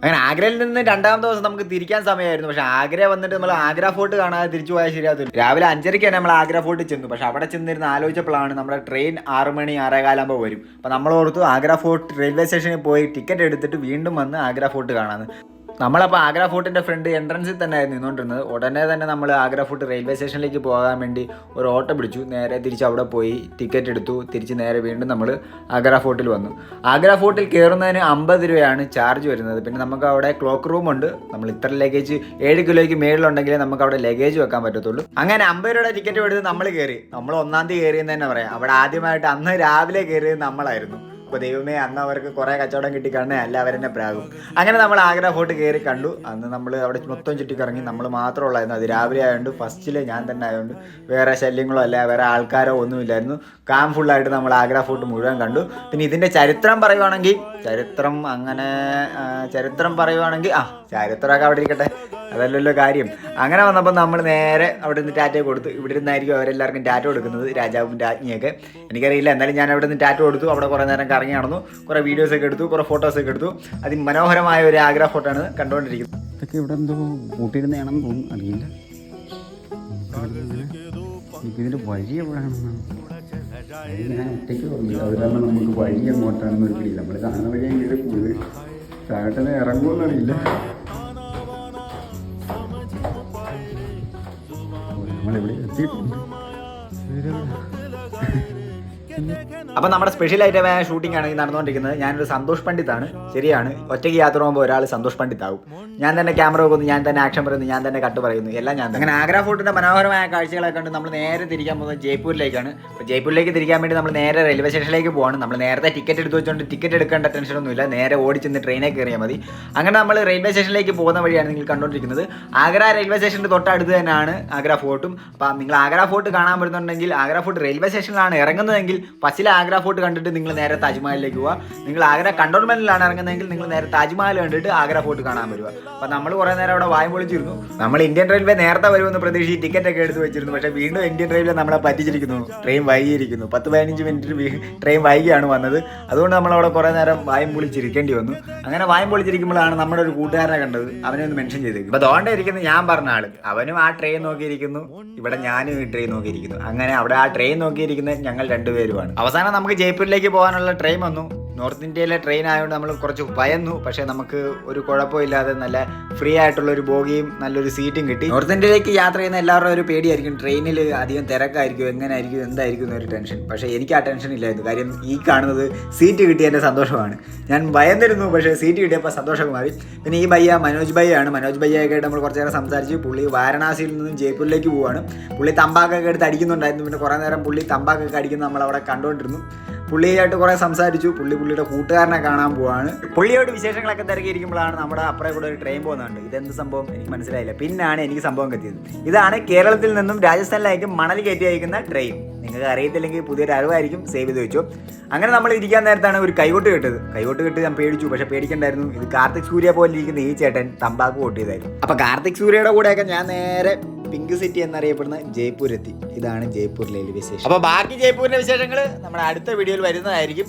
അങ്ങനെ ആഗ്രയിൽ നിന്ന് രണ്ടാമത്തെ ദിവസം നമുക്ക് തിരിക്കാൻ സമയമായിരുന്നു. പക്ഷെ ആഗ്ര വന്നിട്ട് നമ്മൾ ആഗ്ര ഫോർട്ട് കാണാതെ തിരിച്ചു പോയാൽ ശരിയാകത്തില്ല. രാവിലെ 5:30 തന്നെ നമ്മൾ ആഗ്ര ഫോർട്ട് ചെന്നു. പക്ഷെ അവിടെ ചെന്നിരുന്ന് ആലോചിച്ചപ്പോഴാണ് നമ്മുടെ ട്രെയിൻ 6 മണി 6:15 വരും. അപ്പോൾ നമ്മൾ ഓർത്തു ആഗ്ര ഫോർട്ട് റെയിൽവേ സ്റ്റേഷനിൽ പോയി ടിക്കറ്റ് എടുത്തിട്ട് വീണ്ടും വന്ന് ആഗ്ര ഫോർട്ട് കാണാമെന്ന്. നമ്മളപ്പോൾ ആഗ്ര ഫോർട്ടിൻ്റെ ഫ്രണ്ട് എൻട്രൻസിൽ തന്നെ ആയിരുന്നു നിന്നുകൊണ്ടിരുന്നത്. ഉടനെ തന്നെ നമ്മൾ ആഗ്ര ഫോർട്ട് റെയിൽവേ സ്റ്റേഷനിലേക്ക് പോകാൻ വേണ്ടി ഒരു ഓട്ടോ പിടിച്ചു. നേരെ തിരിച്ച് അവിടെ പോയി ടിക്കറ്റ് എടുത്തു. തിരിച്ച് നേരെ വീണ്ടും നമ്മൾ ആഗ്ര ഫോർട്ടിൽ വന്നു. ആഗ്ര ഫോർട്ടിൽ കയറുന്നതിന് 50 രൂപയാണ് ചാർജ് വരുന്നത്. പിന്നെ നമുക്ക് അവിടെ ക്ലോക്ക് റൂമുണ്ട്. നമ്മൾ ഇത്ര ലഗേജ് 7 കിലോയ്ക്ക് മേളിലുണ്ടെങ്കിലേ നമുക്ക് അവിടെ ലഗേജ് വെക്കാൻ പറ്റത്തുള്ളൂ. അങ്ങനെ 50 രൂപയുടെ ടിക്കറ്റ് എടുത്ത് നമ്മൾ കയറി. നമ്മൾ 1-ാം തീയതി കയറിയെന്ന് തന്നെ പറയാം. അവിടെ ആദ്യമായിട്ട് അന്ന് രാവിലെ കയറിയത് നമ്മളായിരുന്നു. അപ്പോൾ ദൈവമേ, അന്ന് അവർക്ക് കുറേ കച്ചവടം കിട്ടിക്കണേ, അല്ല അവരെന്നെ പ്രാകും. അങ്ങനെ നമ്മൾ ആഗ്ര ഫോർട്ട് കയറി കണ്ടു. അന്ന് നമ്മൾ അവിടെ മൊത്തം ചുറ്റിക്കറങ്ങി. നമ്മൾ മാത്രമുള്ളായിരുന്നു. അത് രാവിലെ ആയതുകൊണ്ട് ഫസ്റ്റിൽ ഞാൻ തന്നെ ആയതുകൊണ്ട് വേറെ ശല്യങ്ങളോ അല്ല വേറെ ആൾക്കാരോ ഒന്നുമില്ലായിരുന്നു. കാം ഫുള്ളായിട്ട് നമ്മൾ ആഗ്ര ഫോർട്ട് മുഴുവൻ കണ്ടു. പിന്നെ ഇതിൻ്റെ ചരിത്രം പറയുവാണെങ്കിൽ ചരിത്രമൊക്കെ അവിടെ ഇരിക്കട്ടെ, അതല്ലല്ലോ കാര്യം. അങ്ങനെ വന്നപ്പോൾ നമ്മൾ നേരെ അവിടെ നിന്ന് ടാറ്റ കൊടുത്തു. ഇവിടെ ഇരുന്നായിരിക്കും അവരെല്ലാവർക്കും ടാറ്റ കൊടുക്കുന്നത്, രാജാവും രാജ്ഞിയൊക്കെ. എനിക്കറിയില്ല, എന്നാലും ഞാൻ അവിടെ നിന്ന് ടാറ്റ കൊടുത്തു. അവിടെ കുറേ നേരം കറങ്ങി നടന്നു, കുറേ വീഡിയോസൊക്കെ എടുത്തു, കുറേ ഫോട്ടോസൊക്കെ എടുത്തു. അതിമനോഹരമായ ഒരു ആഗ്ര ഫോർട്ടാണ് കണ്ടുകൊണ്ടിരിക്കുന്നത്. ഇതൊക്കെ ഇവിടെ എന്തോ കൂട്ടിയിരുന്നതാണെന്ന് തോന്നുന്നു, അറിയില്ല. ഇതിൻ്റെ വഴി എവിടെയാണെന്നാണ് ഞാൻ ഒറ്റയ്ക്ക് തോന്നിയത്. അതുകാരണം നമുക്ക് വഴി അങ്ങോട്ടാണെന്ന് ഒരു പിടിയില്ല. നമ്മൾ കാണുന്ന വഴി എങ്ങനെ പോയത്, താഴെ ഇറങ്ങുമെന്നറിയില്ല. നമ്മളെവിടെ എത്തിയിട്ടുണ്ട്. അപ്പം നമ്മുടെ സ്പെഷ്യലായിട്ട് ഷൂട്ടിംഗ് ആണ് ഈ നടന്നുകൊണ്ടിരിക്കുന്നത്. ഞാനൊരു സന്തോഷ് പണ്ഡിതാണ്. ശരിയാണ്, ഒറ്റയ്ക്ക് യാത്ര പോകുമ്പോൾ ഒരാൾ സന്തോഷ് പണ്ഡിത്താവും. ഞാൻ തന്നെ ക്യാമറ വെക്കുന്നു, ഞാൻ തന്നെ ആക്ഷൻ പറയുന്നു, ഞാൻ തന്നെ കട്ട് പറയുന്നു, എല്ലാം ഞാൻ തന്നെ. അങ്ങനെ ആഗ്ര ഫോർട്ടിൻ്റെ മനോഹരമായ കാഴ്ചകളൊക്കെ കണ്ട് നമ്മൾ നേരെ തിരിക്കാൻ പോകുന്നത് ജയ്പൂരിലേക്കാണ്. അപ്പോൾ ജയ്പൂരിലേക്ക് തിരിക്കാൻ വേണ്ടി നമ്മൾ നേരെ റെയിൽവേ സ്റ്റേഷനിലേക്ക് പോവാണ്. നമ്മൾ നേരത്തെ ടിക്കറ്റ് എടുത്ത് വെച്ചുകൊണ്ട് ടിക്കറ്റ് എടുക്കേണ്ട ടെൻഷനൊന്നുമില്ല, നേരെ ഓടിച്ചെന്ന് ട്രെയിനിൽ കയറിയാൽ മതി. അങ്ങനെ നമ്മൾ റെയിൽവേ സ്റ്റേഷനിലേക്ക് പോകുന്ന വഴിയാണ് നിങ്ങൾ കണ്ടുകൊണ്ടിരിക്കുന്നത്. ആഗ്ര റെയിൽവേ സ്റ്റേഷൻ്റെ തൊട്ടടുത്ത് തന്നെയാണ് ആഗ്ര ഫോർട്ടും. അപ്പോൾ നിങ്ങൾ ആഗ്ര ഫോർട്ട് കാണാൻ പറ്റുന്നുണ്ടെങ്കിൽ ആഗ്ര ഫോർട്ട് റെയിൽവേ സ്റ്റേഷനിലാണ് ഇറങ്ങുന്നതെങ്കിൽ ഫസ്റ്റിൽ ആഗ്ര ഫോർട്ട് കണ്ടിട്ട് നിങ്ങൾ നേരെ താജ്മഹലിലേക്ക് പോവുക. നിങ്ങൾ ആഗ്ര കണ്ടോൺമെന്റിലാണ് ഇറങ്ങുന്നതെങ്കിൽ നിങ്ങൾ നേരെ താജ്മഹൽ കണ്ടിട്ട് ആഗ്ര ഫോർട്ട് കാണാൻ വരിക. അപ്പോൾ നമ്മൾ കുറേ നേരം അവിടെ വായും പൊളിച്ചിരുന്നു. നമ്മൾ ഇന്ത്യൻ റെയിൽവേ നേരത്തെ വരുമെന്ന് പ്രതീക്ഷിച്ച് ടിക്കറ്റ് ഒക്കെ എടുത്ത് വെച്ചിരുന്നു. പക്ഷേ വീണ്ടും ഇന്ത്യൻ റെയിൽവേ നമ്മളെ പറ്റിച്ചിരിക്കുന്നു. ട്രെയിൻ വൈകിയിരിക്കുന്നു. 10-15 മിനിറ്റ് ട്രെയിൻ വൈകിയാണ് വന്നത്. അതുകൊണ്ട് നമ്മളവിടെ കുറേ നേരം വായും പൊളിച്ചിരിക്കേണ്ടി വന്നു. അങ്ങനെ വായും പൊളിച്ചിരിക്കുമ്പോഴാണ് നമ്മുടെ ഒരു കൂട്ടുകാരനെ കണ്ടത്. അവനെ ഒന്ന് മെൻഷൻ ചെയ്തേക്കും. അപ്പോൾ അതുകൊണ്ട് ഇരിക്കുന്നത് ഞാൻ പറഞ്ഞ ആൾ, അവനും ആ ട്രെയിൻ നോക്കിയിരിക്കുന്നു, ഇവിടെ ഞാനും ഈ ട്രെയിൻ നോക്കിയിരിക്കുന്നു. അങ്ങനെ അവിടെ ആ ട്രെയിൻ നോക്കിയിരിക്കുന്നത് ഞങ്ങൾ രണ്ടുപേരുമാണ്. അവസാനം നമുക്ക് ജയ്പൂരിലേക്ക് പോകാനുള്ള ട്രെയിൻ വന്നു. നോർത്ത് ഇന്ത്യയിലെ ട്രെയിൻ ആയതുകൊണ്ട് നമ്മൾ കുറച്ച് ഭയന്നു. പക്ഷേ നമുക്ക് ഒരു കുഴപ്പമില്ലാതെ നല്ല ഫ്രീ ആയിട്ടുള്ളൊരു ബോഗിയും നല്ലൊരു സീറ്റും കിട്ടി. നോർത്ത് ഇന്ത്യയിലേക്ക് യാത്ര ചെയ്യുന്ന എല്ലാവരുടെ ഒരു പേടിയായിരിക്കും, ട്രെയിനിൽ അധികം തിരക്കായിരിക്കും, എങ്ങനെയായിരിക്കും, എന്തായിരിക്കും എന്നൊരു ടെൻഷൻ. പക്ഷേ എനിക്ക് ആ ടെൻഷൻ ഇല്ലായിരുന്നു. കാര്യം ഈ കാണുന്നത് സീറ്റ് കിട്ടിയതിൻ്റെ സന്തോഷമാണ്. ഞാൻ ഭയന്നിരുന്നു, പക്ഷേ സീറ്റ് കിട്ടിയപ്പോൾ സന്തോഷം മാറി. പിന്നെ ഈ ഭയ്യ മനോജ് ഭയ്യാണ്. മനോജ് ഭയ്യൊക്കെ ആയിട്ട് നമ്മൾ കുറച്ച് നേരം സംസാരിച്ച്. പുള്ളി വാരണാസിയിൽ നിന്നും ജയ്പൂരിലേക്ക് പോവുകയാണ്. പുള്ളി തമ്പാക്കൊക്കെ എടുത്ത് അടിക്കുന്നുണ്ടായിരുന്നു. പിന്നെ കുറേ നേരം പുള്ളി തമ്പാക്കൊക്കെ അടിക്കുന്നത് നമ്മളവിടെ കണ്ടുകൊണ്ടിരുന്നു. പുള്ളിയായിട്ട് കുറേ സംസാരിച്ചു. പുള്ളിയുടെ കൂട്ടുകാരനെ കാണാൻ പോവാണ്. പുള്ളിയോട് വിശേഷങ്ങളൊക്കെ തിരക്കിയിരിക്കുമ്പോഴാണ് നമ്മുടെ അപ്പുറം കൂടെ ഒരു ട്രെയിൻ പോകുന്നുണ്ട്. ഇതെന്ത് സംഭവം എനിക്ക് മനസ്സിലായില്ല. പിന്നാണ് എനിക്ക് സംഭവം കത്തിയത്. ഇതാണ് കേരളത്തിൽ നിന്നും രാജസ്ഥാനിലേക്ക് മണൽ കയറ്റി അയക്കുന്ന ട്രെയിൻ. നിങ്ങൾക്ക് അറിയത്തില്ലെങ്കിൽ പുതിയൊരു അറിവായിരിക്കും, സേവ് ചെയ്ത് വെച്ചു. അങ്ങനെ നമ്മൾ ഇരിക്കാൻ നേരത്താണ് ഒരു കൈകൊട്ട് കിട്ടത്. കൈകൊട്ട് കിട്ടി ഞാൻ പേടിച്ചു, പക്ഷെ പേടിക്കണ്ടായിരുന്നു. ഇത് കാർത്തിക് സൂര്യ പോലെ ഇരിക്കുന്ന ഈ ചേട്ടൻ തമ്പാക്ക് കൊട്ടിയതായിരുന്നു. അപ്പോൾ കാർത്തിക് സൂര്യയുടെ കൂടെയൊക്കെ ഞാൻ നേരെ പിങ്ക് സിറ്റി എന്നറിയപ്പെടുന്ന ജയ്പൂർ എത്തി. ഇതാണ് ജയ്പൂർ റെയിൽവേ സ്റ്റേഷൻ. അപ്പോൾ ബാക്കി ജയ്പൂരിൻ്റെ വിശേഷങ്ങൾ നമ്മുടെ അടുത്ത വീഡിയോയിൽ വരുന്നതായിരിക്കും.